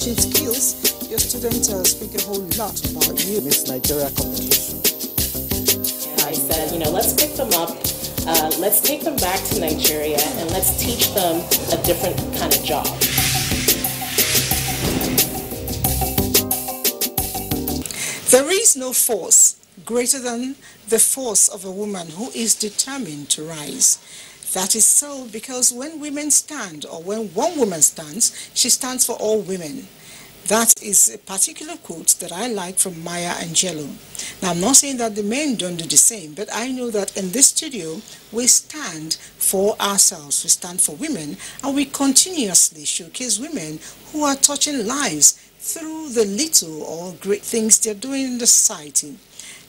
teaching skills. Your students speak a whole lot about you. Miss Nigeria competition. I said, let's pick them up. Let's take them back to Nigeria and let's teach them a different kind of job. There is no force greater than the force of a woman who is determined to rise. That is so because when women stand, or when one woman stands, she stands for all women. That is a particular quote that I like from Maya Angelou. Now, I'm not saying that the men don't do the same, but I know that in this studio, we stand for ourselves, we stand for women, and we continuously showcase women who are touching lives through the little or great things they're doing in the society.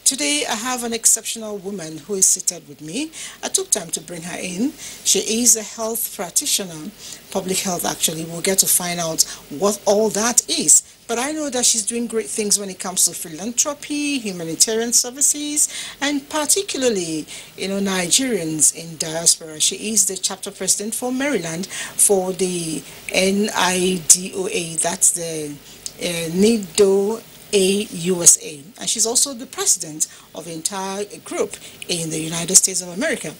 Today, I have an exceptional woman who is seated with me. I took time to bring her in. She is a health practitioner, public health actually. We'll get to find out what all that is. But I know that she's doing great things when it comes to philanthropy, humanitarian services, and particularly, Nigerians in diaspora. She is the chapter president for Maryland for the NIDOA. That's the NIDO USA, and she's also the president of the entire group in the United States of America.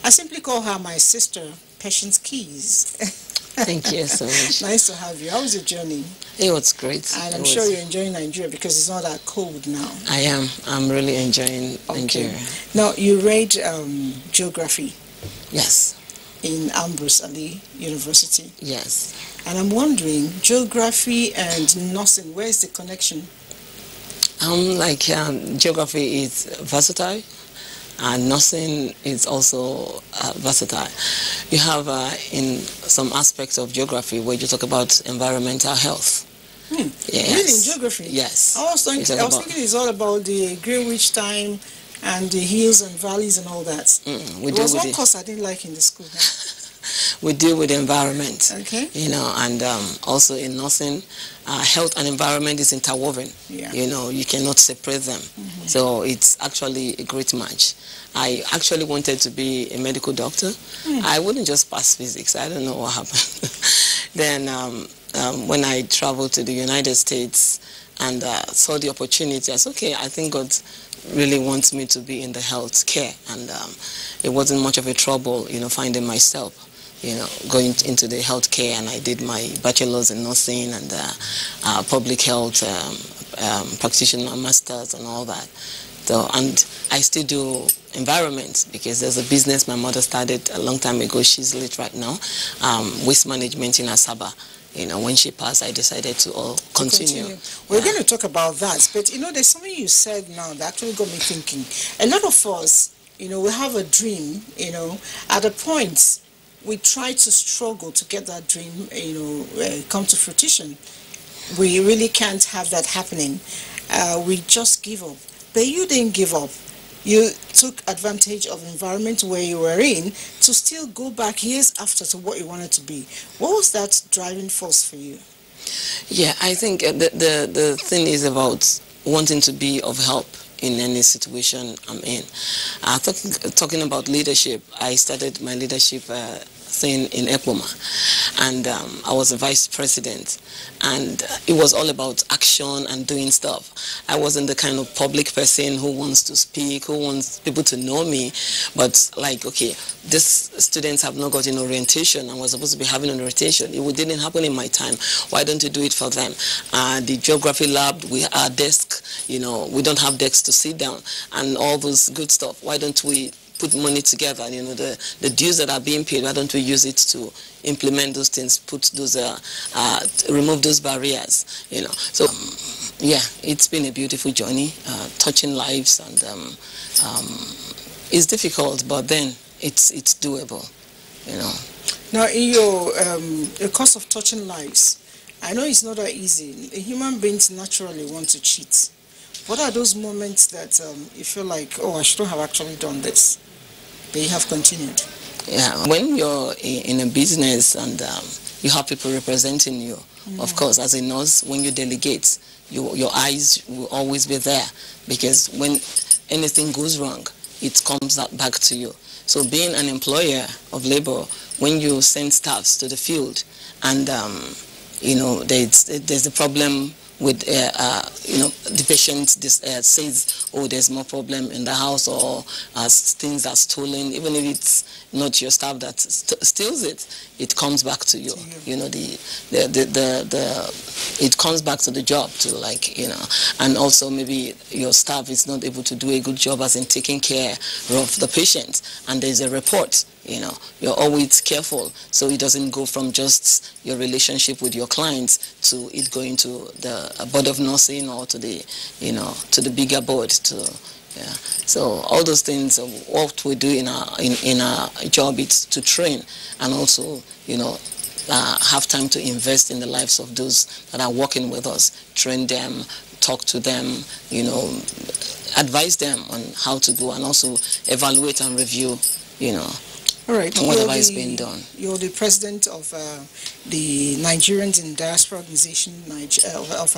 I simply call her my sister, Patience Keys. Thank you so much. Nice to have you. How was your journey? It was great. And I'm sure you're enjoying Nigeria because it's not that cold now. I am. I'm really enjoying Nigeria. Now, you read geography. Yes. In Ambrose Ali University. Yes. And I'm wondering, geography and nursing, where is the connection? Geography is versatile, and nursing is also versatile. You have in some aspects of geography where you talk about environmental health. Yes. Really, in geography? Yes. I was thinking it's all about the Greenwich time and the hills and valleys and all that. It was one course I didn't like in the school. We deal with the environment, okay. And also in nursing, health and environment is interwoven. Yeah. You cannot separate them. Mm-hmm. So it's actually a great match. I actually wanted to be a medical doctor. I wouldn't just pass physics. I don't know what happened. Then when I traveled to the United States and saw the opportunity, I said, okay, I think God really wants me to be in the health care. And it wasn't much of a trouble, finding myself. Going into the healthcare, and I did my bachelor's in nursing and public health practitioner masters and all that. So, and I still do environment because there's a business my mother started a long time ago. She's late right now, waste management in Asaba. When she passed, I decided to continue. We're going to talk about that, but there's something you said now that actually got me thinking. A lot of us, we have a dream. At a point we try to struggle to get that dream, come to fruition. We really can't have that happening. We just give up. But you didn't give up. You took advantage of the environment where you were in to still go back years after to what you wanted to be. What was that driving force for you? Yeah, I think the thing is about wanting to be of help in any situation I'm in. Talking about leadership, I started my leadership thing in Epoma, and I was a vice president, and it was all about action and doing stuff. I wasn't the kind of public person who wants to speak, who wants people to know me, but okay, these students have not got an orientation and we're supposed to be having an orientation. It didn't happen in my time. Why don't you do it for them? The geography lab, our desk, we don't have desks to sit down and all those good stuff. Why don't we put money together, the dues that are being paid, why don't we use it to implement those things, put those, remove those barriers, So, yeah, it's been a beautiful journey, touching lives, and it's difficult, but then it's doable, Now, in your course of touching lives, I know it's not that easy. Human beings naturally want to cheat. What are those moments that you feel like, oh, I shouldn't have actually done this, but you have continued? Yeah, when you're in a business and you have people representing you, of course, as a nurse, when you delegate, your eyes will always be there, because when anything goes wrong, it comes back to you. So being an employer of labor, when you send staffs to the field and you know, there's the problem with, you know, the patient says, oh, there's more problem in the house, or things are stolen. Even if it's not your staff that steals it, it comes back to you. You know, it comes back to the job, to, like, you know, and also maybe your staff is not able to do a good job as in taking care of the patient, and there's a report. You know, you're always careful so it doesn't go from just your relationship with your clients to it going to the board of nursing, or to the, you know, to the bigger board. Yeah. So all those things, what we do in our job is to train, and also, you know, have time to invest in the lives of those that are working with us, train them, talk to them, you know, advise them on how to go, and also evaluate and review, you know, all right, whatever is being done. You're the president of the Nigerians in Diaspora Organization of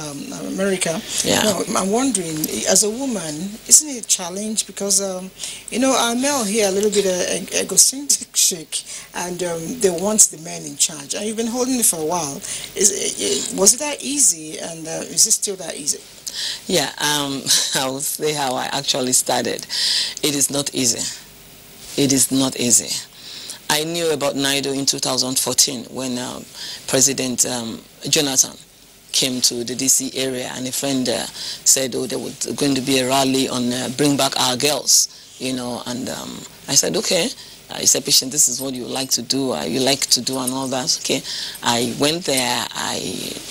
America. Yeah. Now, I'm wondering, as a woman, isn't it a challenge? Because, you know, our male here a little bit egocentric, and they want the men in charge. And you've been holding it for a while. Was it that easy, and is it still that easy? Yeah, I will say how I actually started. It is not easy. It is not easy. I knew about NIDO in 2014 when President Jonathan came to the DC area, and a friend said, oh, there was going to be a rally on Bring Back Our Girls, you know, and I said, okay. He said, patient, this is what you like to do, and all that. Okay, I went there, I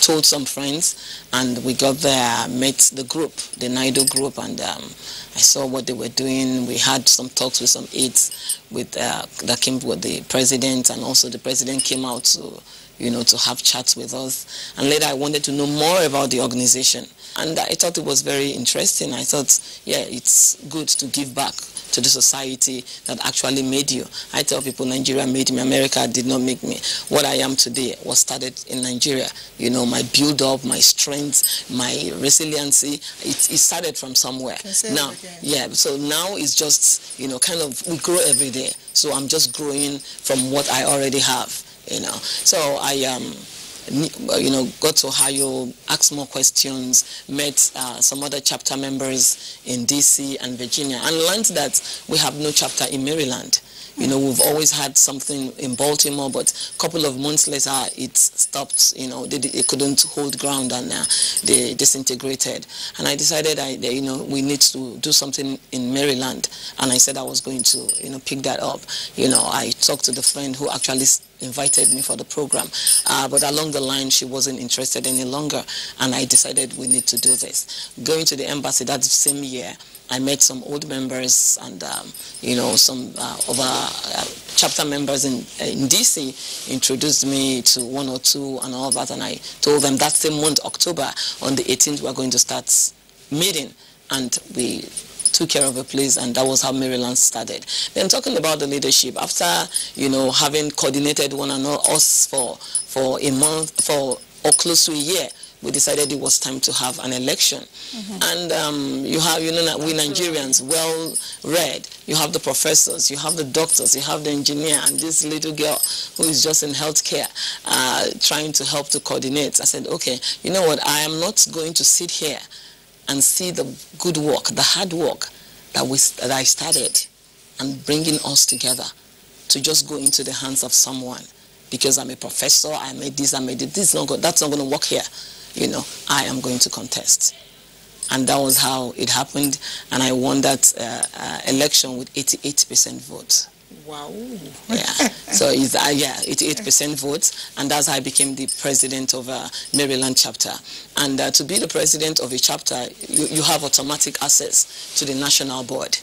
told some friends, and we got there, met the group, the NIDO group, and I saw what they were doing. We had some talks with some aides with that came with the president, and also the president came out to, you know, to have chats with us. And later I wanted to know more about the organization, and I thought it was very interesting. I thought, yeah, it's good to give back to the society that actually made you. I tell people Nigeria made me, America did not make me. What I am today was started in Nigeria. You know, my build-up, my strength, my resiliency, it started from somewhere. Now, yeah, so now it's just, you know, kind of, we grow every day. So I'm just growing from what I already have, you know. So I you know, got to Ohio, asked more questions, met some other chapter members in DC and Virginia, and learned that we have no chapter in Maryland. You know, we've always had something in Baltimore, but a couple of months later, it stopped. You know, they couldn't hold ground, and they disintegrated. And I decided, you know, we need to do something in Maryland. And I said I was going to, you know, pick that up. You know, I talked to the friend who actually invited me for the program, but along the line, she wasn't interested any longer, and I decided we need to do this. Going to the embassy that same year, I met some old members, and you know, some of our chapter members in DC introduced me to one or two and all that, and I told them that same month, October, on the 18th, we are going to start meeting, and we took care of a place, and that was how Maryland started. Then talking about the leadership, after, you know, having coordinated one another, us for a month, or close to a year, we decided it was time to have an election. And you have, you know, we Nigerians, well read. You have the professors, you have the doctors, you have the engineer, and this little girl who is just in healthcare, trying to help to coordinate. I said, okay, you know what, I am not going to sit here and see the good work, the hard work that I started, and bringing us together to just go into the hands of someone because I'm a professor, I made this, I made it. That's not going to work here. You know, I am going to contest. And that was how it happened, and I won that election with 88% votes. Wow. Yeah. So it's 88% votes, and that's how I became the president of a Maryland chapter. And to be the president of a chapter, you have automatic access to the national board.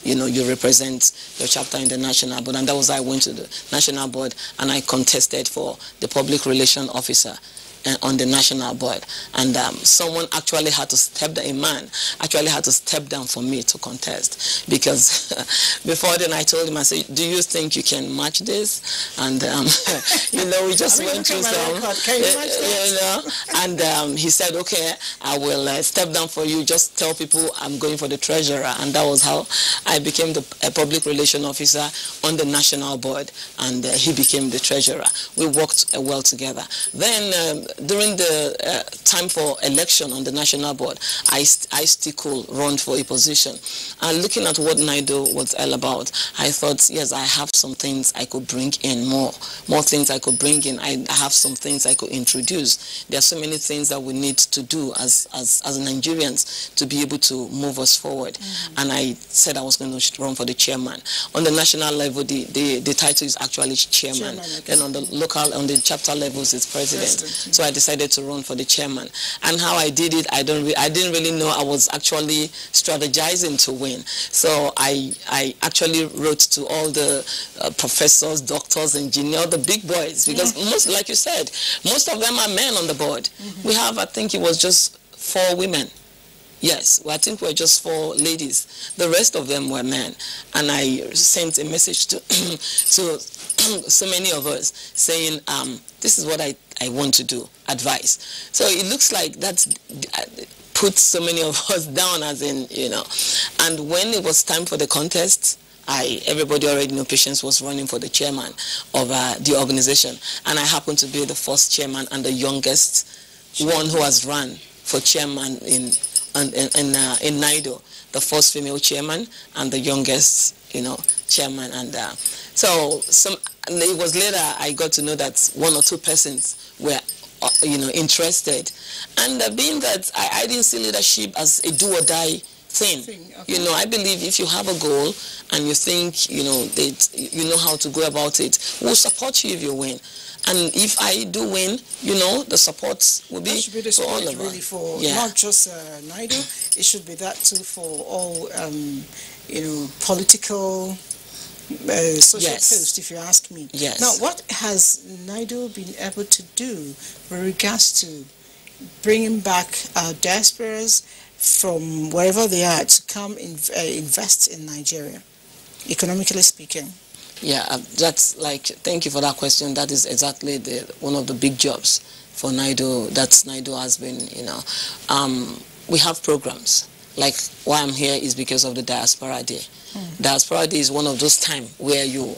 You know, you represent your chapter in the national board, and that was how I went to the national board, and I contested for the public relation officer on the national board, and someone actually had to step down, a man actually had to step down for me to contest, because before then I told him, I said, do you think you can match this? And you know, we just went through some, you know, and he said, okay, I will step down for you, just tell people I'm going for the treasurer. And that was how I became the public relation officer on the national board, and he became the treasurer. We worked well together. Then during the time for election on the national board, I still could run for a position. And looking at what NIDO was all about, I thought, yes, I have some things I could bring in, more things I could bring in. I have some things I could introduce. There are so many things that we need to do as Nigerians to be able to move us forward. And I said I was going to run for the chairman. On the national level, the title is actually chairman. Then on the local, on the chapter levels, it's president. So I decided to run for the chairman. And how I did it, I didn't really know. I was actually strategizing to win. So I actually wrote to all the professors, doctors, engineers, the big boys, because most, like you said, most of them are men on the board. We have, I think it was just 4 women. Yes, well, I think we're just 4 ladies. The rest of them were men. And I sent a message to to so many of us saying, this is what I want to do, advice. So it looks like that's put so many of us down, as in, you know. And when it was time for the contest, everybody already knew Patience was running for the chairman of the organization. And I happened to be the first chairman and the youngest one who has run for chairman in NIDO, the first female chairman and the youngest, you know, chairman. And so it was later I got to know that 1 or 2 persons were, you know, interested. And being that I didn't see leadership as a do or die thing. Okay. You know, I believe if you have a goal and you think, you know, that you know how to go about it, we'll support you if you win. And if I do win, you know, the support will be for all of us. Really, for not just NIDO, it should be that too for all, you know, political, social posts, if you ask me. Yes. Now, what has NIDO been able to do with regards to bringing back our diasporas from wherever they are to come invest in Nigeria, economically speaking? Yeah, that's like, thank you for that question. That is exactly one of the big jobs for NIDO that NIDO has been, you know. We have programs. Like, why I'm here is because of the Diaspora Day. Diaspora Day is one of those times where you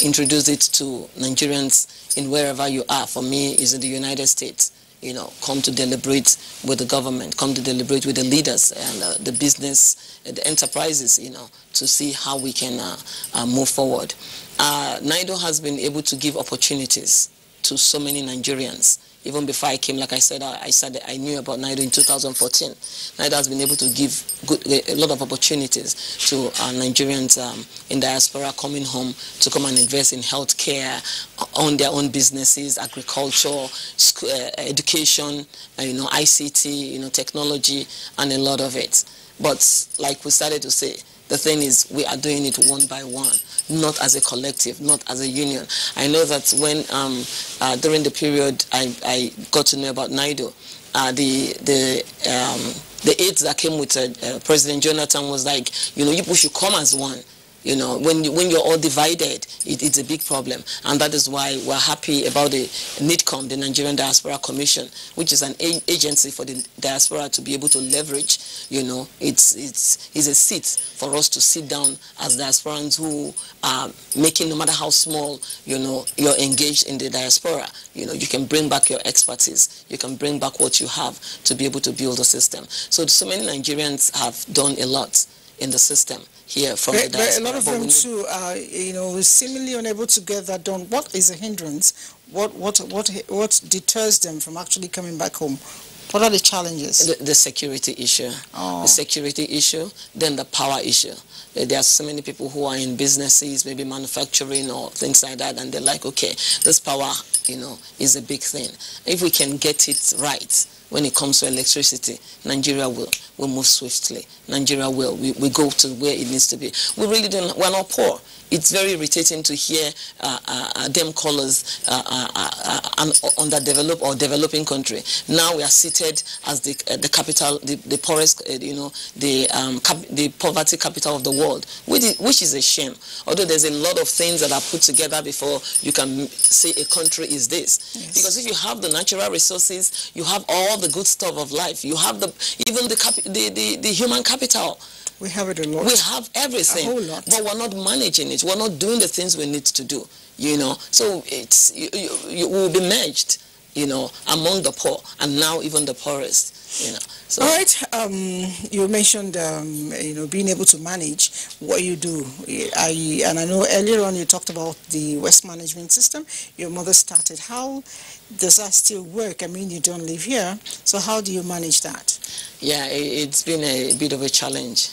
introduce it to Nigerians in wherever you are. For me, is in the United States. You know, come to deliberate with the government, come to deliberate with the leaders and the business, the enterprises, you know, to see how we can move forward. NIDO has been able to give opportunities to so many Nigerians. Even before I came, like I said, I knew about NIDO in 2014. NIDO has been able to give a lot of opportunities to Nigerians in diaspora coming home to come and invest in healthcare, own their own businesses, agriculture, education, you know, ICT, you know, technology, and a lot of it. But like we started to say, the thing is, we are doing it one by one, not as a collective, not as a union. I know that when, during the period I got to know about NIDO, the aides that came with President Jonathan was like, you know, you people should come as one. You know, when you're all divided, it's a big problem. And that is why we're happy about the NIDCOM, the Nigerian Diaspora Commission, which is an agency for the diaspora to be able to leverage. You know, it's a seat for us to sit down as diasporans who are making, no matter how small, you know, you're engaged in the diaspora. You know, you can bring back your expertise. You can bring back what you have to be able to build a system. So many Nigerians have done a lot in the system here from the diaspora. But a lot of them too are, you know, seemingly unable to get that done. What is a hindrance? What deters them from actually coming back home? What are the challenges? The security issue. The security issue, then the power issue. There are so many people who are in businesses, maybe manufacturing or things like that, and they're like, okay, this power, you know, is a big thing. If we can get it right, when it comes to electricity, Nigeria will move swiftly. Nigeria will. We go to where it needs to be. We're not poor. It's very irritating to hear them call us an underdeveloped or developing country. Now we are seated as the capital, the poorest, you know, the poverty capital of the world, which is a shame. Although there's a lot of things that are put together before you can say a country is this. Yes. Because if you have the natural resources, you have all the good stuff of life. You have even the human capital. We have it a lot. We have everything. A whole lot. But we're not managing it. We're not doing the things we need to do, So it's you will be merged, among the poor, and now even the poorest, So. All right. You mentioned, being able to manage what you do. And I know earlier on you talked about the waste management system your mother started. How does that still work? I mean, you don't live here, so how do you manage that? Yeah, it's been a bit of a challenge.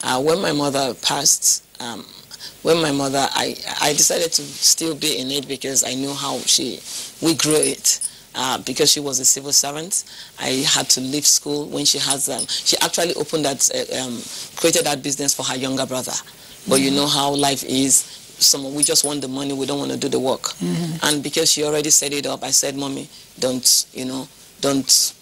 When my mother passed, I decided to still be in it because I knew how we grew it. Because she was a civil servant, I had to leave school when she actually created that business for her younger brother. But you know how life is. We just want the money, we don't want to do the work. And because she already set it up, I said, Mommy,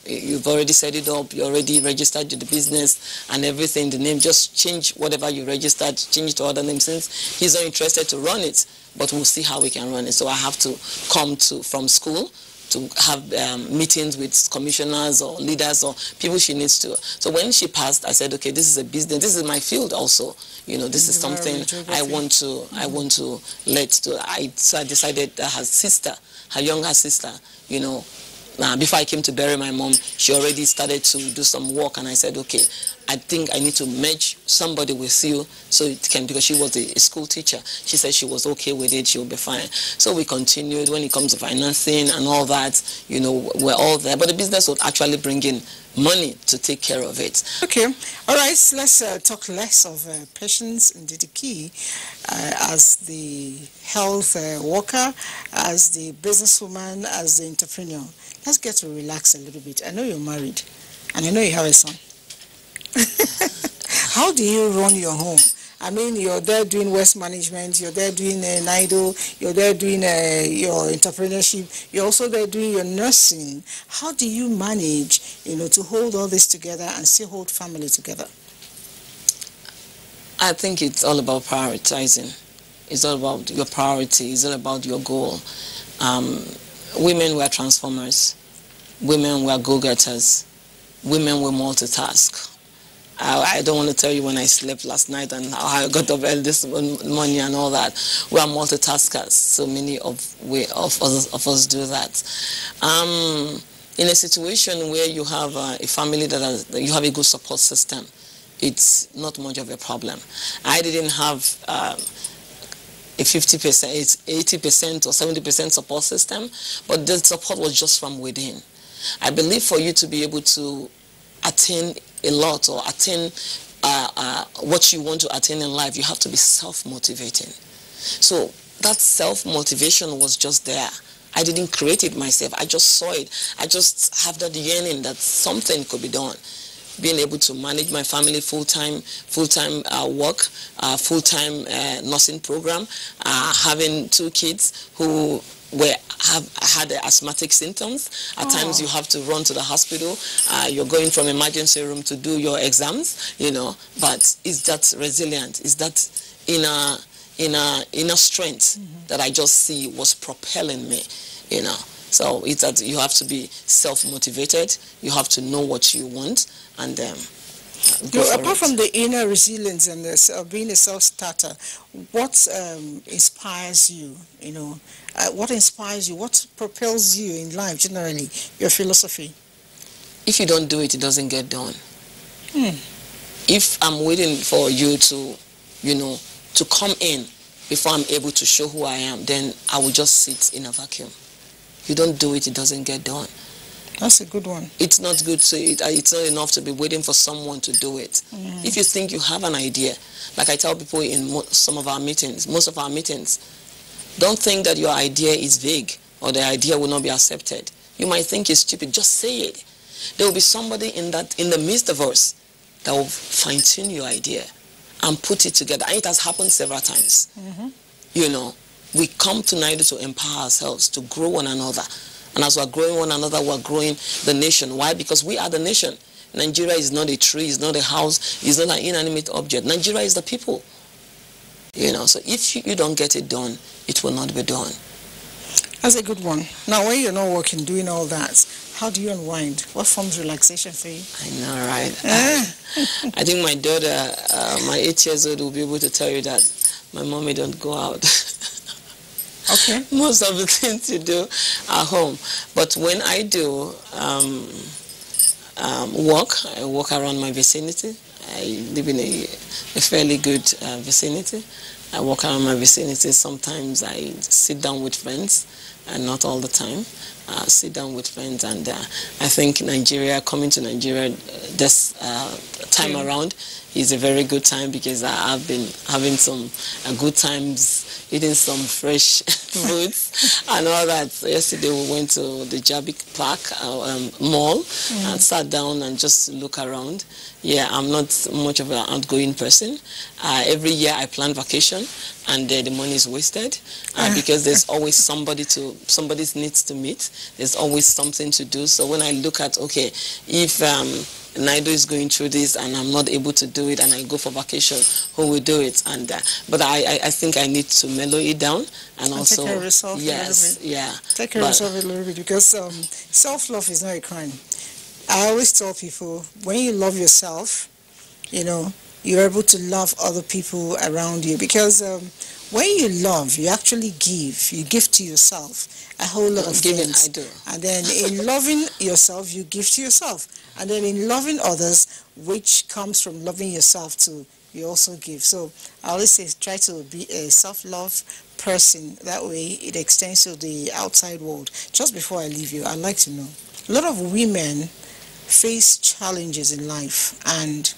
you've already set it up, you already registered the business and everything, the name, just change whatever you registered, change it to other names since he's not interested to run it, but we'll see how we can run it. So I have to come from school to have meetings with commissioners or leaders or people she needs to. So when she passed, I said, okay, this is a business, this is my field also. This is something I want to let to. So I decided that her younger sister, before I came to bury my mom, she already started to do some work, and I said, okay, I think I need to merge somebody with you so it can, because she was a school teacher. She said she was okay with it, she will be fine. So we continued. When it comes to financing and all that, we're all there. But the business would actually bring in money to take care of it. Okay. All right. Let's talk less of patience, indeed the key, as the health worker, as the businesswoman, as the entrepreneur. Let's get to relax a little bit. I know you're married, and I know you have a son. How do you run your home? I mean, you're there doing waste management, you're there doing NIDO, you're there doing your entrepreneurship, you're also there doing your nursing. How do you manage, to hold all this together and still hold family together? I think it's all about prioritizing. It's all about your priority. It's all about your goal. Women were transformers. Women were go-getters. Women were multitask. I don't want to tell you when I slept last night and how I got up early this morning and all that. We are multitaskers. So many of us do that. In a situation where you have a family you have a good support system, it's not much of a problem. I didn't have a 50%, 80% or 70% support system, but the support was just from within. I believe for you to be able to attain a lot or attain what you want to attain in life, you have to be self-motivating. So that self-motivation was just there. I didn't create it myself. I just saw it. I just have that yearning that something could be done. Being able to manage my family full-time work, full-time nursing program, having 2 kids who had asthmatic symptoms. At times you have to run to the hospital. You're going from emergency room to do your exams, but it's that resilient, it's that inner strength that I just see was propelling me, So it's that you have to be self-motivated, you have to know what you want, and apart from the inner resilience and being a self-starter, what inspires you, what inspires you, what propels you in life generally, your philosophy? If you don't do it, it doesn't get done. If I'm waiting for you to, to come in before I'm able to show who I am, then I will just sit in a vacuum. You don't do it, it doesn't get done. That's a good one. It's not good to it's not enough to be waiting for someone to do it. If you think you have an idea, like I tell people in most of our meetings, don't think that your idea is vague or the idea will not be accepted. You might think it's stupid, just say it. There will be somebody in the midst of us that will fine-tune your idea and put it together. And it has happened several times. We come to NIDO to empower ourselves, to grow one another. And as we're growing one another, we're growing the nation. Why? Because we are the nation. Nigeria is not a tree, it's not a house, it's not an inanimate object. Nigeria is the people. So if you don't get it done, it will not be done. That's a good one. Now, when you're not working, doing all that, how do you unwind? What forms relaxation for you? I know, right? I think my daughter, my 8 years old, will be able to tell you that my mommy don't go out. Okay. Most of the things you do at home. But when I do walk, I walk around my vicinity. I live in a fairly good vicinity. I walk around my vicinity. Sometimes I sit down with friends, and not all the time. Sit down with friends, and I think coming to Nigeria this time around is a very good time, because I've been having some good times, eating some fresh foods and all that. So yesterday we went to the Jabik Park mall and sat down and just look around. Yeah, I'm not much of an outgoing person. Every year I plan vacation, and the money is wasted because there's always somebody needs to meet. There's always something to do. So when I look at, okay, if Naido is going through this and I'm not able to do it, and I go for vacation, who will do it? And but I think I need to mellow it down and also take care of yourself. Yes, yeah. Take care of yourself a little bit, because self-love is not a crime. I always tell people, when you love yourself, you're able to love other people around you, because when you love, you actually give. You give to yourself a whole lot of things. I do. And then in loving yourself, you give to yourself. And then in loving others, which comes from loving yourself too, you also give. So I always say, try to be a self-love person. That way it extends to the outside world. Just before I leave you, I'd like to know, a lot of women face challenges in life, and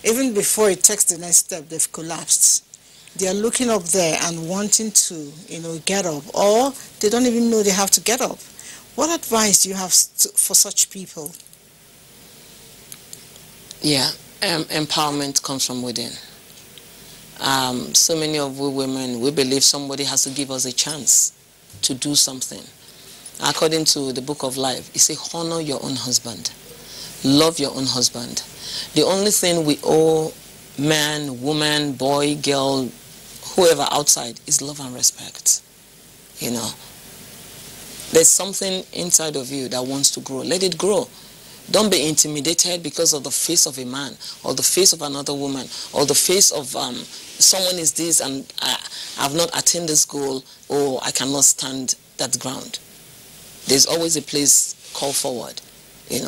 even before it takes the next step, they've collapsed. They are looking up there and wanting to, get up, or they don't even know they have to get up. What advice do you have for such people? Yeah, empowerment comes from within. So many of we women, we believe somebody has to give us a chance to do something. According to the book of life, it says, honor your own husband. Love your own husband. The only thing we owe man, woman, boy, girl, whoever outside is love and respect. There's something inside of you that wants to grow. Let it grow. Don't be intimidated because of the face of a man, or the face of another woman, or the face of someone is this and I've not attained this goal, or I cannot stand that ground. There's always a place called forward.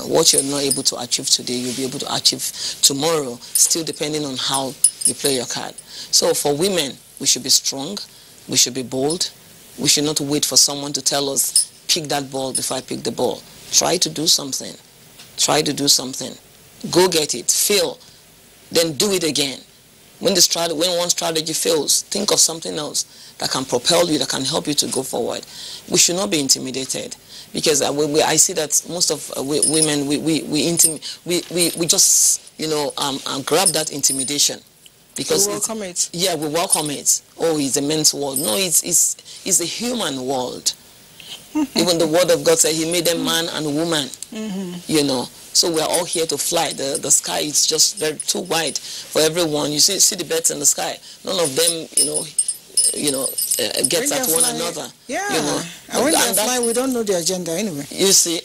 What you're not able to achieve today, you'll be able to achieve tomorrow, still depending on how you play your card. So for women, we should be strong, we should be bold, we should not wait for someone to tell us, pick that ball before I pick the ball. Try to do something. Try to do something. Go get it. Fail. Then do it again. When one strategy fails, think of something else that can propel you, that can help you to go forward. We should not be intimidated, because I see that most of women, we just grab that intimidation. Because we welcome it. Yeah, we welcome it. Oh, it's a men's world. No, it's a human world. Even the word of God said he made them man and woman. So we're all here to fly. The sky is just too wide for everyone. You see the birds in the sky. None of them, gets at one another. Yeah. And when they fly, we don't know their agenda anyway. You see,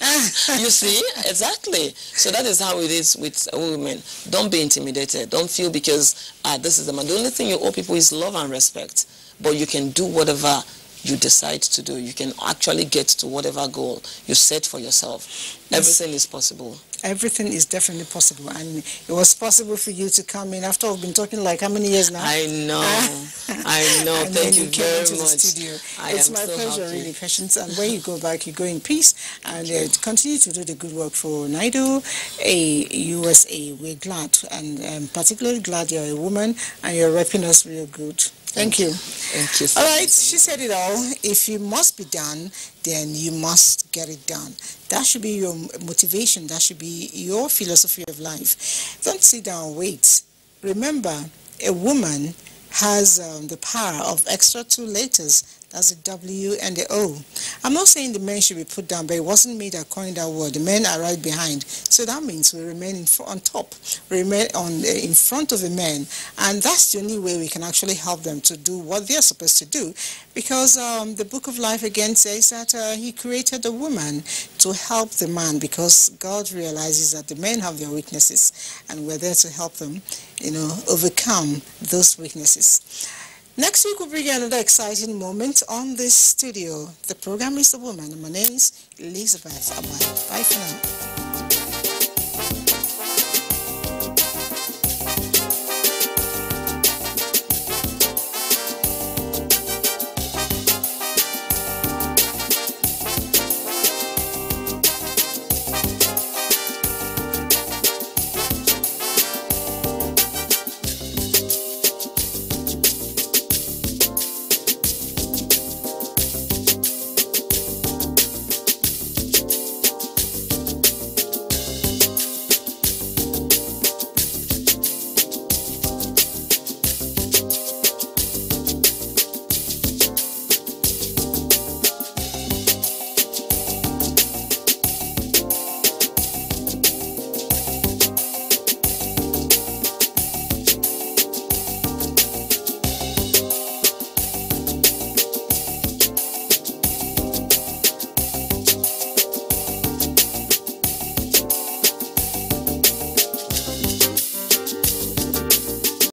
exactly. So that is how it is with women. Don't be intimidated. Don't feel because this is the man. The only thing you owe people is love and respect. But you can do whatever you decide to do. You can actually get to whatever goal you set for yourself. Yes. Everything is possible. Everything is definitely possible, and it was possible for you to come in after I've been talking like how many years now? I know. And Thank you very much. The studio. It's my pleasure, really, Patience. And when you go back, you go in peace and continue to do the good work for NIDO, USA. We're glad, and particularly glad you're a woman and you're repping us real good. Thank you. Thank you. All right, she said it all. If it must be done, then you must get it done. That should be your motivation. That should be your philosophy of life. Don't sit down, wait. Remember, a woman has the power of extra 2 letters That's the W and the O. I'm not saying the men should be put down, but it wasn't me that coined that word. The men are right behind. So that means we remain on top, we remain in front of the men. And that's the only way we can actually help them to do what they're supposed to do. Because the Book of Life again says that he created the woman to help the man, because God realizes that the men have their weaknesses and we're there to help them, overcome those weaknesses. Next week, we'll bring you another exciting moment on this studio. The program is The Woman. My name is Elizabeth Abad. Bye for now.